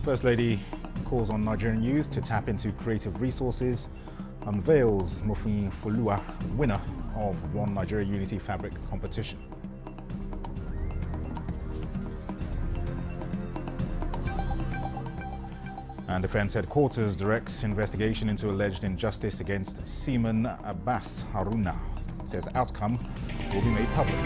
First Lady calls on Nigerian youth to tap into creative resources, unveils Mofin Folua, winner of One Nigeria Unity Fabric competition. And Defense Headquarters directs investigation into alleged injustice against Seaman Abbas Haruna. Says outcome will be made public.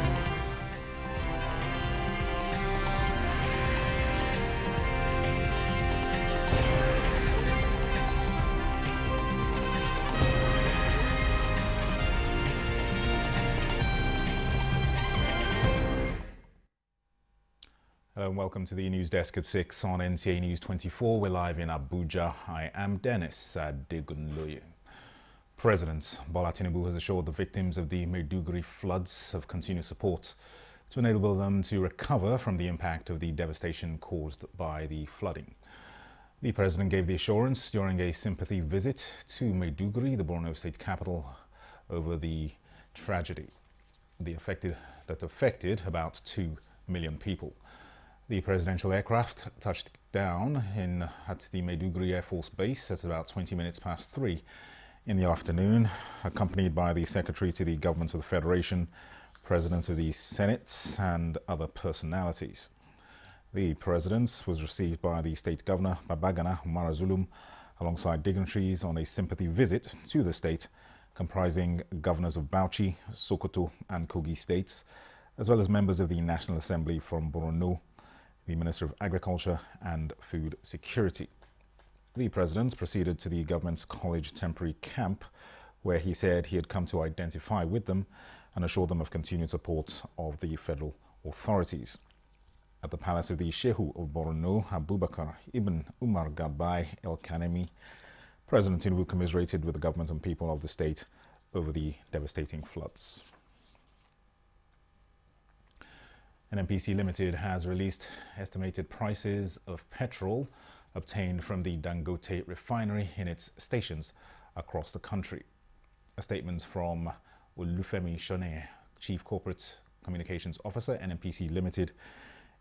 Hello and welcome to the news desk at 6 on Nta News24. We're live in Abuja. I am Dennis Adegunloye. President Bola Tinubu has assured the victims of the Maiduguri floods of continued support to enable them to recover from the impact of the devastation caused by the flooding. The president gave the assurance during a sympathy visit to Maiduguri, the Borno state capital, over the tragedy that affected about 2 million people. The presidential aircraft touched down at the Maiduguri Air Force Base at about 20 minutes past 3 in the afternoon, accompanied by the Secretary to the Government of the Federation, President of the Senate, and other personalities. The President was received by the State Governor, Babagana Umara Zulum, alongside dignitaries on a sympathy visit to the state, comprising governors of Bauchi, Sokoto, and Kogi states, as well as members of the National Assembly from Borno, the Minister of Agriculture and Food Security. The President proceeded to the government's college temporary camp, where he said he had come to identify with them and assure them of continued support of the federal authorities. At the palace of the Shehu of Borno, Abubakar Ibn Umar Gabai El Kanemi, President Tinubu commiserated with the government and people of the state over the devastating floods. NNPC Limited has released estimated prices of petrol obtained from the Dangote refinery in its stations across the country. A statement from Olufemi Shone, Chief Corporate Communications Officer, NNPC Limited,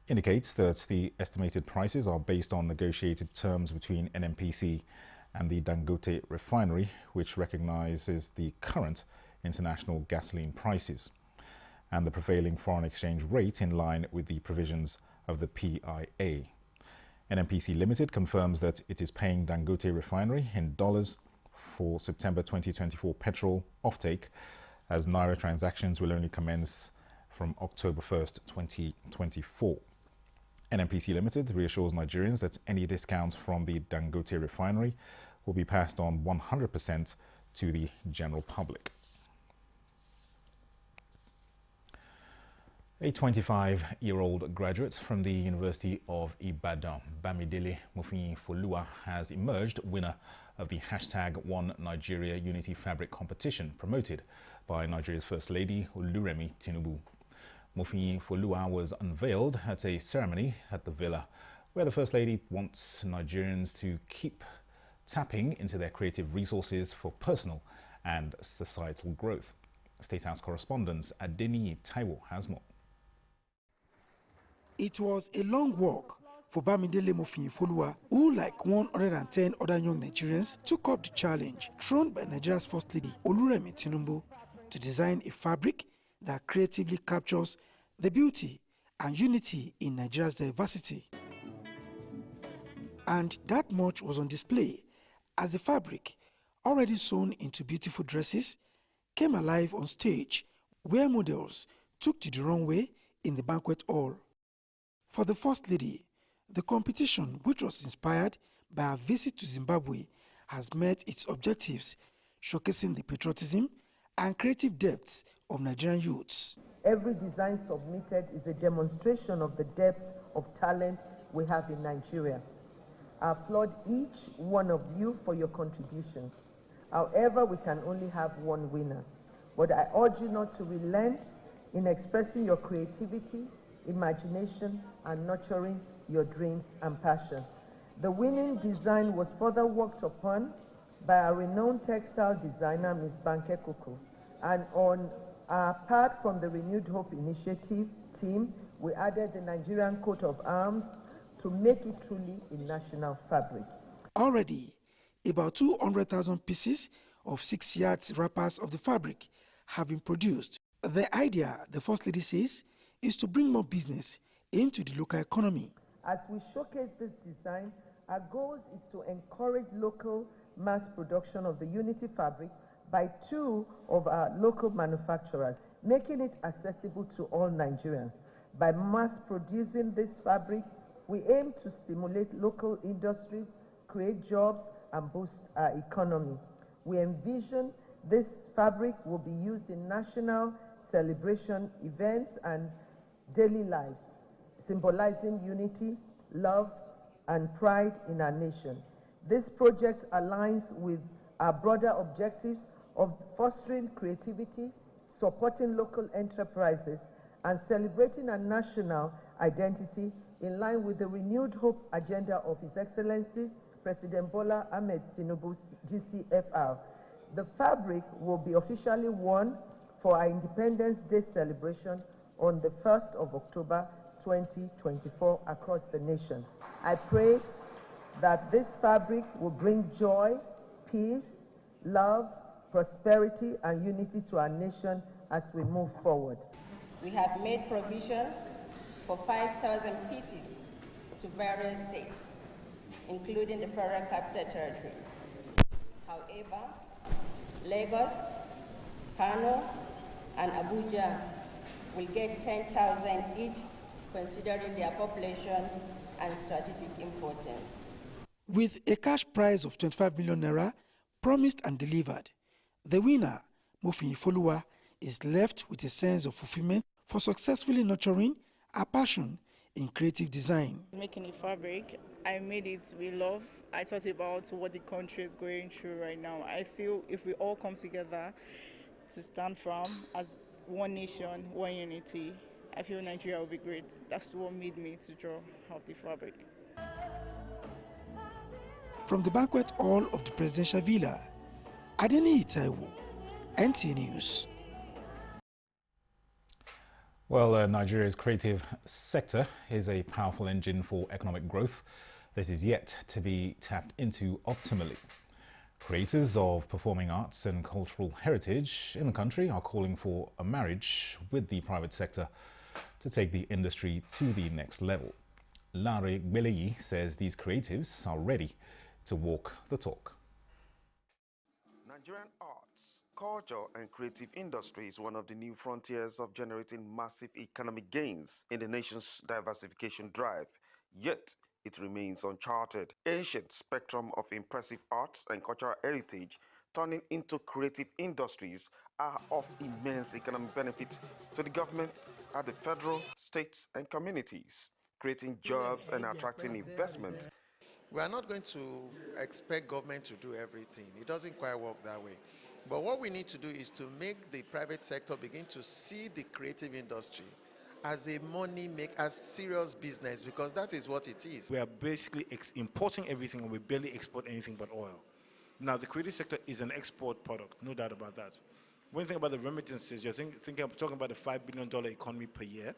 indicates that the estimated prices are based on negotiated terms between NNPC and the Dangote refinery, which recognizes the current international gasoline prices and the prevailing foreign exchange rate in line with the provisions of the PIA. NNPC Limited confirms that it is paying Dangote Refinery in dollars for September 2024 petrol offtake, as Naira transactions will only commence from October 1st, 2024. NNPC Limited reassures Nigerians that any discounts from the Dangote Refinery will be passed on 100% to the general public. A 25-year-old graduate from the University of Ibadan, Bamidele Mofin Folua, has emerged winner of the #One Nigeria Unity Fabric competition promoted by Nigeria's First Lady, Oluremi Tinubu. Mofin Folua was unveiled at a ceremony at the villa, where the First Lady wants Nigerians to keep tapping into their creative resources for personal and societal growth. State House correspondent Adeni Taiwo has more. It was a long walk for Bamidele Mofin Folua, who, like 110 other young Nigerians, took up the challenge thrown by Nigeria's First Lady, Oluremi Tinubu, to design a fabric that creatively captures the beauty and unity in Nigeria's diversity. And that much was on display as the fabric, already sewn into beautiful dresses, came alive on stage, where models took to the runway in the banquet hall. For the First Lady, the competition, which was inspired by her visit to Zimbabwe, has met its objectives, showcasing the patriotism and creative depths of Nigerian youths. Every design submitted is a demonstration of the depth of talent we have in Nigeria. I applaud each one of you for your contributions. However, we can only have one winner. But I urge you not to relent in expressing your creativity, imagination, and nurturing your dreams and passion. The winning design was further worked upon by a renowned textile designer, Ms. Banke Kuku. And apart from the Renewed Hope Initiative team, we added the Nigerian coat of arms, to make it truly a national fabric. Already, about 200,000 pieces of 6 yards wrappers of the fabric have been produced. The idea, the First Lady says, is to bring more business into the local economy. As we showcase this design, our goal is to encourage local mass production of the Unity fabric by 2 of our local manufacturers, making it accessible to all Nigerians. By mass producing this fabric, we aim to stimulate local industries, create jobs, and boost our economy. We envision this fabric will be used in national celebration events and daily lives, symbolizing unity, love, and pride in our nation. This project aligns with our broader objectives of fostering creativity, supporting local enterprises, and celebrating our national identity in line with the renewed hope agenda of His Excellency President Bola Ahmed Tinubu, GCFR. The fabric will be officially worn for our Independence Day celebration on the 1st of October 2024 across the nation. I pray that this fabric will bring joy, peace, love, prosperity, and unity to our nation as we move forward. We have made provision for 5,000 pieces to various states, including the Federal Capital Territory. However, Lagos, Kano, and Abuja will get 10,000 each, considering their population and strategic importance. With a cash prize of 25 million naira promised and delivered, the winner, Mofin Ifoluwa, is left with a sense of fulfillment for successfully nurturing a passion in creative design. Making a fabric, I made it with love. I thought about what the country is going through right now. I feel if we all come together to stand firm as one nation, one unity, I feel Nigeria will be great. That's what made me to draw out the fabric. From the banquet hall of the presidential villa, Adeni Itaiwo, Nta News. Well, Nigeria's creative sector is a powerful engine for economic growth that is yet to be tapped into optimally. Creators of performing arts and cultural heritage in the country are calling for a marriage with the private sector to take the industry to the next level. Nta News24 says these creatives are ready to walk the talk. Nigerian arts, culture and creative industry is one of the new frontiers of generating massive economic gains in the nation's diversification drive, yet it remains uncharted. Ancient spectrum of impressive arts and cultural heritage turning into creative industries are of immense economic benefit to the government at the federal, state and communities, creating jobs and attracting investment. We are not going to expect government to do everything. It doesn't quite work that way. But what we need to do is to make the private sector begin to see the creative industry as a as serious business, because that is what it is. We are basically importing everything and we barely export anything but oil. Now, the creative sector is an export product, no doubt about that. When you think about the remittances, you're talking about a $5 billion economy per year.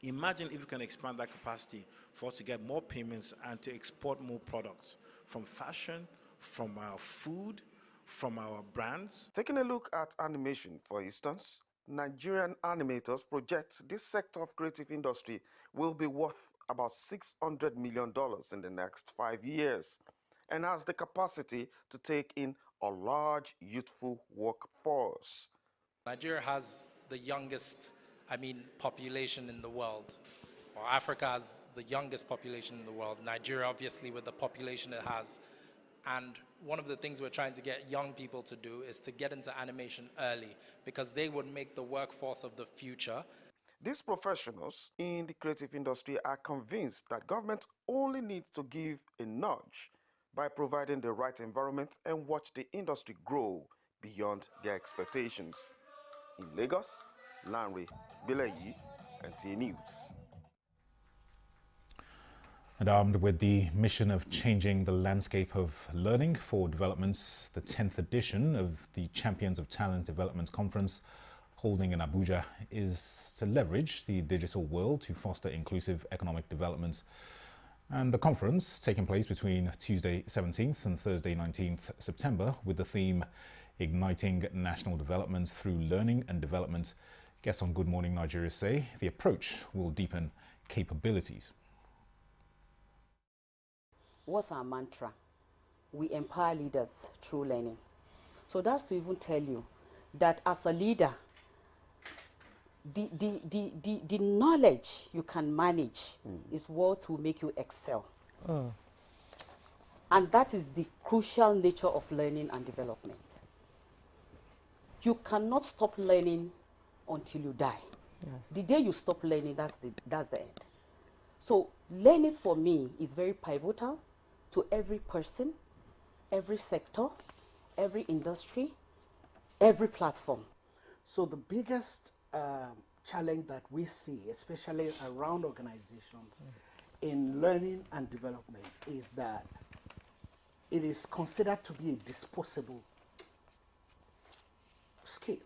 Imagine if you can expand that capacity for us to get more payments and to export more products from fashion, from our food, from our brands. Taking a look at animation, for instance, Nigerian animators project this sector of creative industry will be worth about $600 million in the next 5 years and has the capacity to take in a large youthful workforce. Nigeria has the youngest population in the world. Or Africa has the youngest population in the world. Nigeria, obviously, with the population it has. And one of the things we're trying to get young people to do is to get into animation early, because they would make the workforce of the future. These professionals in the creative industry are convinced that government only needs to give a nudge by providing the right environment and watch the industry grow beyond their expectations. In Lagos, Nta News24, Nta News. And armed with the mission of changing the landscape of learning for developments, the 10th edition of the Champions of Talent Development Conference holding in Abuja is to leverage the digital world to foster inclusive economic development. And the conference, taking place between Tuesday 17th and Thursday 19th September, with the theme Igniting National Development Through Learning and Development, guests on Good Morning Nigeria say the approach will deepen capabilities. What's our mantra? We empower leaders through learning. So that's to even tell you that as a leader, the knowledge you can manage is what will make you excel. And that is the crucial nature of learning and development. You cannot stop learning until you die. Yes. The day you stop learning, that's the end. So learning for me is very pivotal to every person, every sector, every industry, every platform. So the biggest challenge that we see, especially around organizations in learning and development, is that it is considered to be a disposable skill.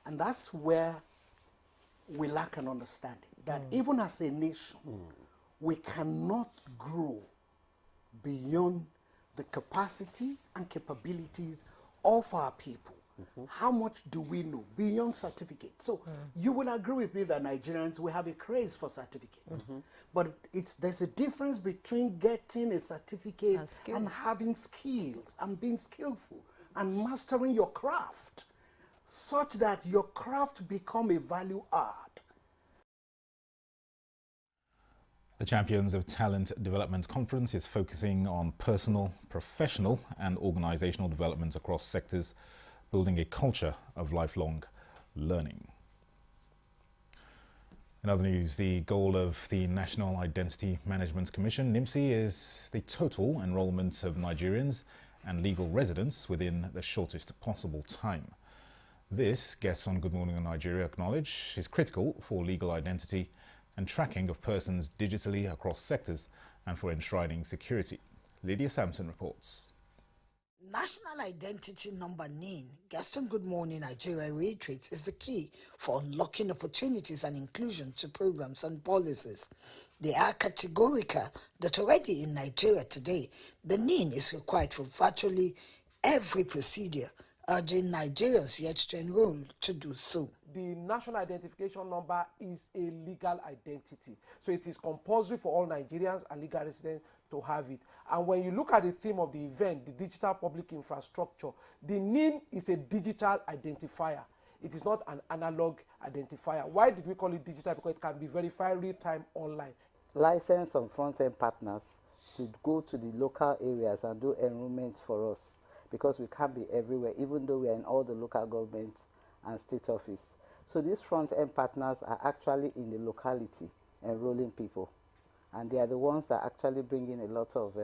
And that's where we lack an understanding that even as a nation, we cannot grow beyond the capacity and capabilities of our people. How much do we know beyond certificates? So you will agree with me that Nigerians, we have a craze for certificates. But there's a difference between getting a certificate and having skills and being skillful and mastering your craft such that your craft become a value add. The Champions of Talent Development Conference is focusing on personal, professional and organizational development across sectors, building a culture of lifelong learning. In other news, the goal of the National Identity Management Commission, NIMC, is the total enrollment of Nigerians and legal residents within the shortest possible time. This, guests on Good Morning Nigeria acknowledge, is critical for legal identity and tracking of persons digitally across sectors and for enshrining security. Lydia Sampson reports. National Identity Number NIN, Gaston Good Morning Nigeria reiterates, is the key for unlocking opportunities and inclusion to programs and policies. They are categorical that already in Nigeria today, the NIN is required for virtually every procedure, urging Nigerians yet to enroll to do so. The national identification number is a legal identity. So it is compulsory for all Nigerians and legal residents to have it. And when you look at the theme of the event, the digital public infrastructure, the NIN is a digital identifier. It is not an analog identifier. Why did we call it digital? Because it can be verified real-time online. License some front-end partners to go to the local areas and do enrollments for us, because we can't be everywhere, even though we are in all the local governments and state office. So these front-end partners are actually in the locality enrolling people, and they are the ones that actually bring in a lot of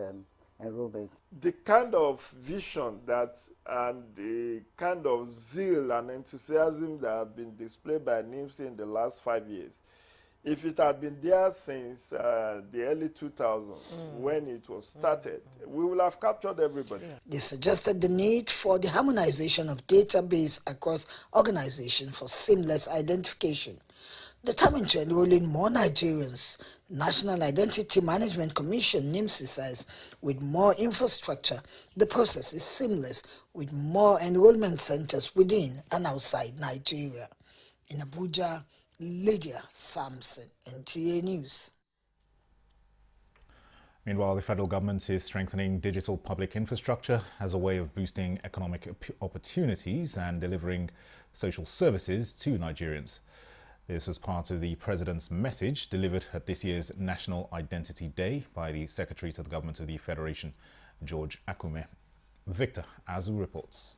enrollment. The kind of vision that and the kind of zeal and enthusiasm that have been displayed by NIMC in the last 5 years, if it had been there since the early 2000s, when it was started, we will have captured everybody. They suggested the need for the harmonization of database across organizations for seamless identification. Determined to enroll in more Nigerians, National Identity Management Commission, NIMC, says with more infrastructure, the process is seamless with more enrollment centers within and outside Nigeria. In Abuja, Lydia Sampson, Nta News. Meanwhile, the federal government is strengthening digital public infrastructure as a way of boosting economic opportunities and delivering social services to Nigerians. This was part of the President's message delivered at this year's National Identity Day by the Secretary to the Government of the Federation, George Akume. Victor Azu reports.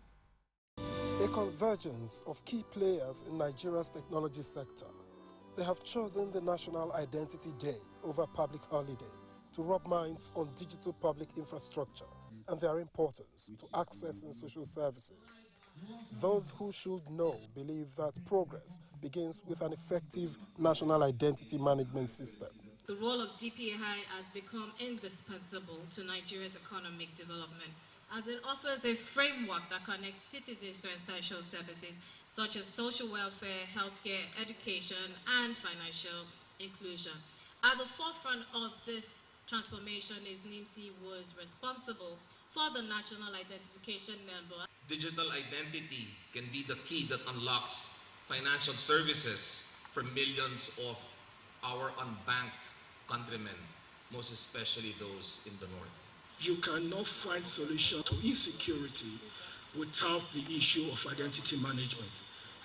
A convergence of key players in Nigeria's technology sector. They have chosen the National Identity Day over public holiday to rub minds on digital public infrastructure and their importance to accessing social services. Those who should know believe that progress begins with an effective national identity management system. The role of DPI has become indispensable to Nigeria's economic development, as it offers a framework that connects citizens to essential services such as social welfare, healthcare, education, and financial inclusion. At the forefront of this transformation is NIMC was responsible for the national identification number. Digital identity can be the key that unlocks financial services for millions of our unbanked countrymen, most especially those in the north. You cannot find solution to insecurity without the issue of identity management.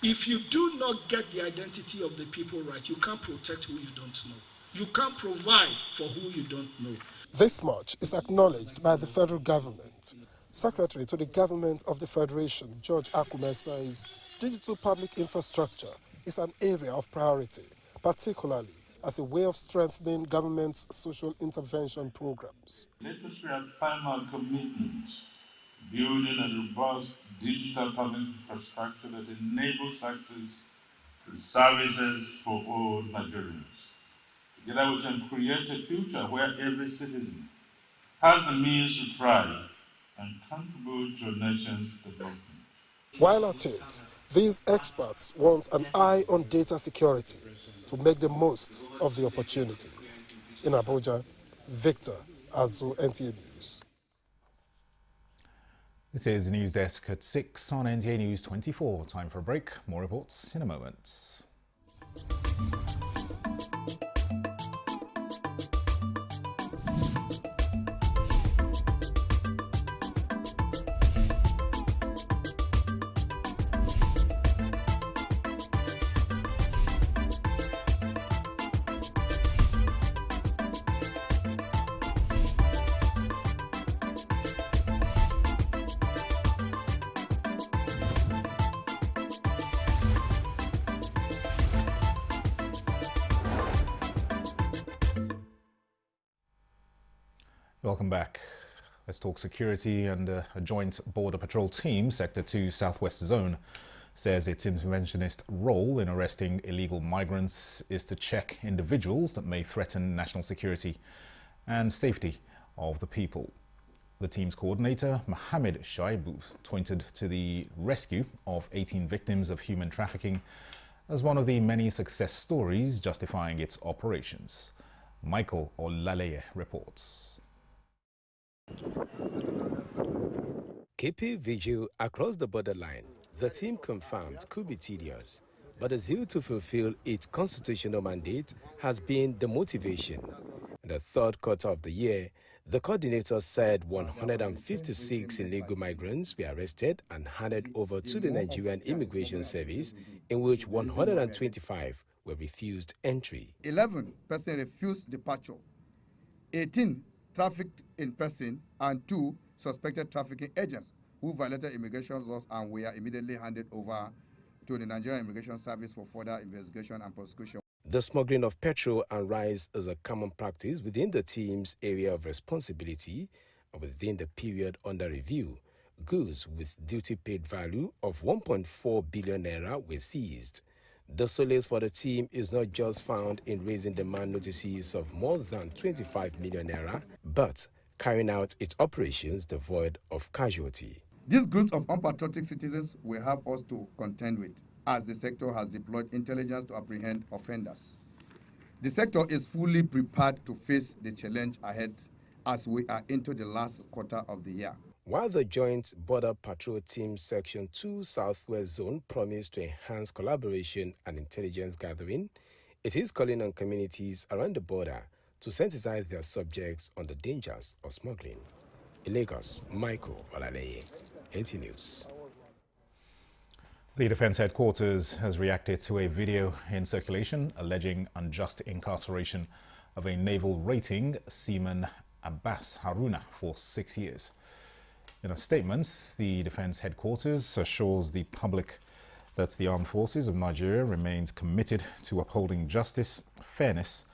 If you do not get the identity of the people right, you can't protect who you don't know. You can't provide for who you don't know. This much is acknowledged by the federal government. Secretary to the Government of the Federation, George Akume, says digital public infrastructure is an area of priority, particularly as a way of strengthening government's social intervention programs. Let us reaffirm our commitment to building a robust digital public infrastructure that enables access to services for all Nigerians. Together we can create a future where every citizen has the means to thrive and contribute to a nation's development. While at it, these experts want an eye on data security to make the most of the opportunities. In Abuja, Victor Azu, NTA News. This is the News Desk at 6 on NTA News 24. Time for a break. More reports in a moment. Welcome back. Let's talk security. And a joint border patrol team, Sector 2 Southwest Zone, says its interventionist role in arresting illegal migrants is to check individuals that may threaten national security and safety of the people. The team's coordinator, Mohammed Shaibu, pointed to the rescue of 18 victims of human trafficking as one of the many success stories justifying its operations. Michael Olaleye reports. Keeping vigil across the borderline, the team confirmed could be tedious, but the zeal to fulfill its constitutional mandate has been the motivation. In the third quarter of the year, the coordinator said 156 illegal migrants were arrested and handed over to the Nigerian Immigration Service, in which 125 were refused entry. 11 persons refused departure, 18 trafficked in person, and 2 suspected trafficking agents who violated immigration laws and were immediately handed over to the Nigerian Immigration Service for further investigation and prosecution. The smuggling of petrol and rice is a common practice within the team's area of responsibility, and within the period under review, goods with duty-paid value of 1.4 billion naira were seized. The solace for the team is not just found in raising demand notices of more than 25 million naira, but carrying out its operations devoid of casualty. These groups of unpatriotic citizens will have us to contend with, as the sector has deployed intelligence to apprehend offenders. The sector is fully prepared to face the challenge ahead as we are into the last quarter of the year. While the Joint Border Patrol Team Section 2 Southwest Zone promised to enhance collaboration and intelligence gathering, it is calling on communities around the border to sensitize their subjects on the dangers of smuggling. In Lagos, Michael Olaleye, NTA News. The Defence Headquarters has reacted to a video in circulation alleging unjust incarceration of a naval rating seaman Abbas Haruna for 6 years. In a statement, the Defence Headquarters assures the public that the Armed Forces of Nigeria remains committed to upholding justice, fairness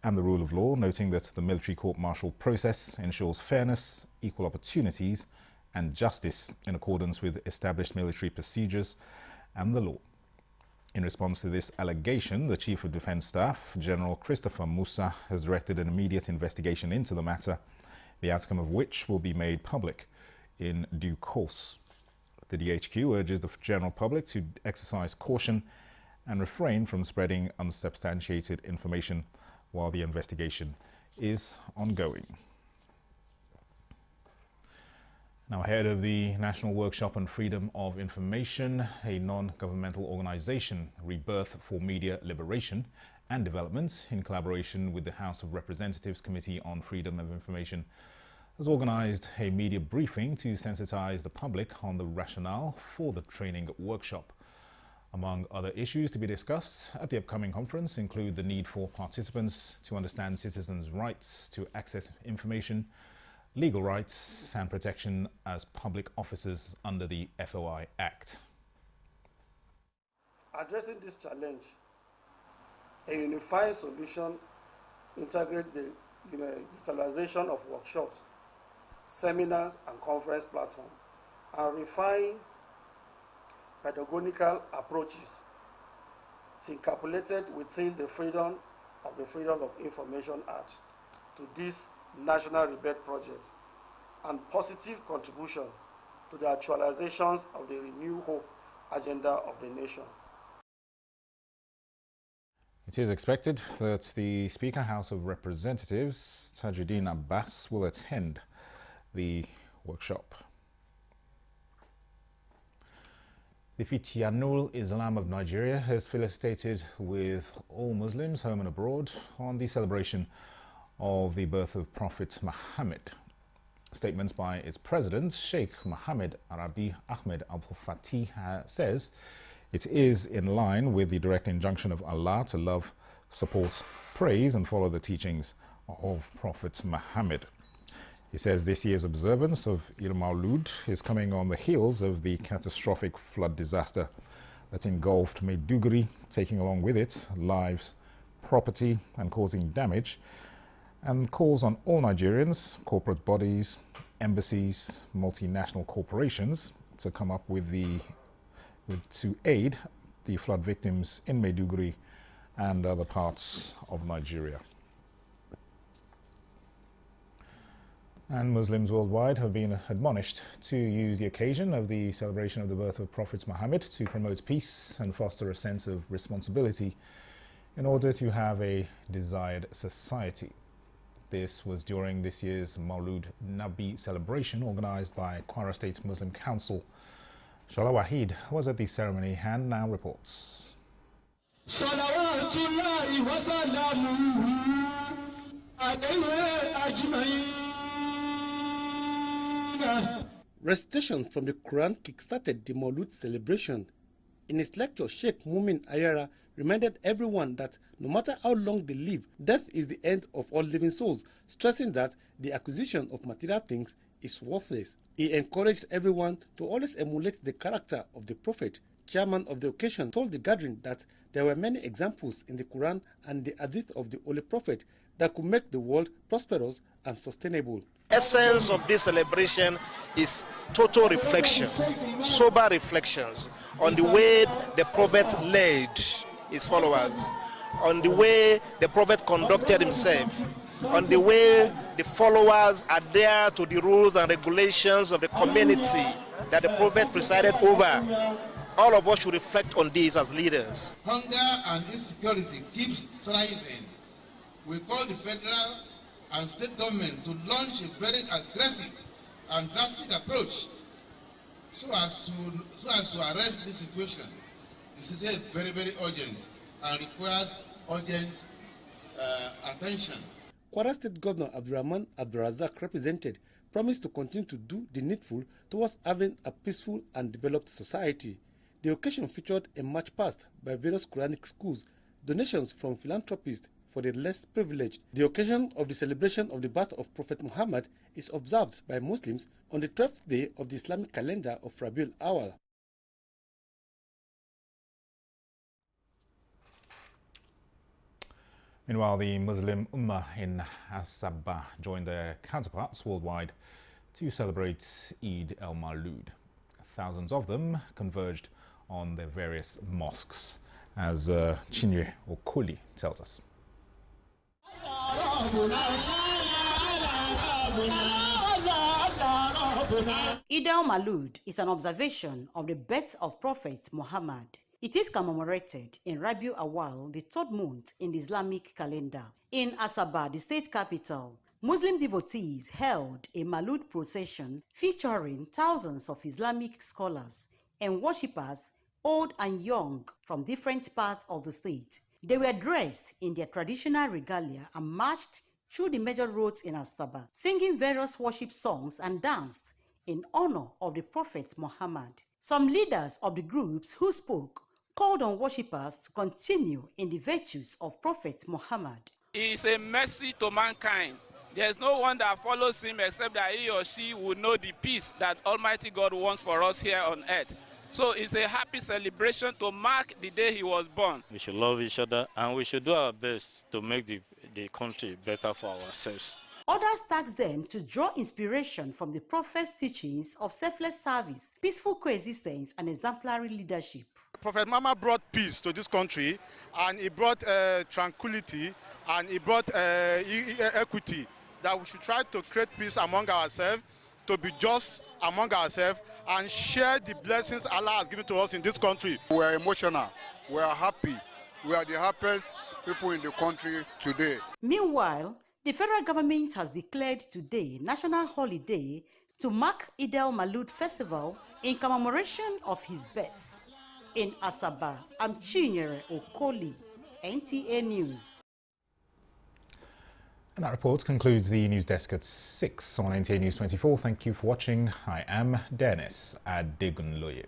and the rule of law, noting that the military court-martial process ensures fairness, equal opportunities and justice in accordance with established military procedures and the law. In response to this allegation, the Chief of Defence Staff, General Christopher Musa, has directed an immediate investigation into the matter, the outcome of which will be made public in due course. The DHQ urges the general public to exercise caution and refrain from spreading unsubstantiated information while the investigation is ongoing. Now, ahead of the National Workshop on Freedom of Information, a non-governmental organization, Rebirth for Media Liberation and Development, in collaboration with the House of Representatives Committee on Freedom of Information, has organized a media briefing to sensitize the public on the rationale for the training workshop. Among other issues to be discussed at the upcoming conference include the need for participants to understand citizens' rights to access information, legal rights and protection as public officers under the FOI Act. Addressing this challenge, a unified solution integrates the utilization of workshops, seminars and conference platforms, and refine pedagogical approaches to incorporated within the Freedom of Information Act to this National Rebirth Project and positive contribution to the actualizations of the renewed hope agenda of the nation. It is expected that the Speaker House of Representatives, Tajuddin Abbas, will attend the workshop. The Fitianul Islam of Nigeria has felicitated with all Muslims home and abroad on the celebration of the birth of Prophet Muhammad. Statements by its president, Sheikh Mohammed Arabi Ahmed Al-Fatih, says it is in line with the direct injunction of Allah to love, support, praise and follow the teachings of Prophet Muhammad. He says this year's observance of Eid al-Mawlud is coming on the heels of the catastrophic flood disaster that engulfed Maiduguri, taking along with it lives, property and causing damage, and calls on all Nigerians, corporate bodies, embassies, multinational corporations to come up with to aid the flood victims in Maiduguri and other parts of Nigeria. And Muslims worldwide have been admonished to use the occasion of the celebration of the birth of Prophet Muhammad to promote peace and foster a sense of responsibility in order to have a desired society. This was during this year's Maulud Nabi celebration organized by Kwara State Muslim Council. Shala Wahid was at the ceremony and now reports. Recitation from the Quran kick-started the Maulud celebration. In his lecture, Sheikh Mumin Ayara reminded everyone that no matter how long they live, death is the end of all living souls, stressing that the acquisition of material things is worthless. He encouraged everyone to always emulate the character of the Prophet. Chairman of the occasion told the gathering that there were many examples in the Quran and the Hadith of the Holy Prophet that could make the world prosperous and sustainable. Essence of this celebration is total reflections, sober reflections on the way the Prophet led his followers, on the way the Prophet conducted himself, on the way the followers adhere to the rules and regulations of the community that the Prophet presided over. All of us should reflect on this as leaders. Hunger and insecurity keeps thriving. We call the federal and state government to launch a very aggressive and drastic approach so as to arrest this situation. This is very, very urgent and requires urgent attention. Kwara State Governor Abdurrahman Abdurazak represented promised to continue to do the needful towards having a peaceful and developed society. The occasion featured a march past by various Quranic schools, donations from philanthropists for the less privileged. The occasion of the celebration of the birth of Prophet Muhammad is observed by Muslims on the 12th day of the Islamic calendar of Rabiul Awal. Meanwhile, the Muslim Ummah in Asaba joined their counterparts worldwide to celebrate Eid al-Mawlud. Thousands of them converged on their various mosques, as Chinwe Okoli tells us. Eid al-Mawlud is an observation of the birth of Prophet Muhammad. It is commemorated in Rabiul Awal, the third month in the Islamic calendar. In Asaba, the state capital, Muslim devotees held a Maulud procession featuring thousands of Islamic scholars and worshippers, old and young, from different parts of the state. They were dressed in their traditional regalia and marched through the major roads in Asaba, singing various worship songs and danced in honor of the Prophet Muhammad. Some leaders of the groups who spoke called on worshippers to continue in the virtues of Prophet Muhammad. He is a mercy to mankind. There is no one that follows him except that he or she will know the peace that Almighty God wants for us here on earth. So it's a happy celebration to mark the day he was born. We should love each other and we should do our best to make the country better for ourselves. Others tasked them to draw inspiration from the Prophet's teachings of selfless service, peaceful coexistence, and exemplary leadership. Prophet Muhammad brought peace to this country, and he brought tranquility, and he brought equity, that we should try to create peace among ourselves, to be just among ourselves, and share the blessings Allah has given to us in this country. We are emotional, we are happy, we are the happiest people in the country today. Meanwhile, the federal government has declared today national holiday to mark Eid al-Maulud festival in commemoration of his birth. In Asaba, I'm Chinyere Okoli, NTA News. And that report concludes the news desk at 6 on NTA News 24. Thank you for watching. I am Dennis Adegunloye.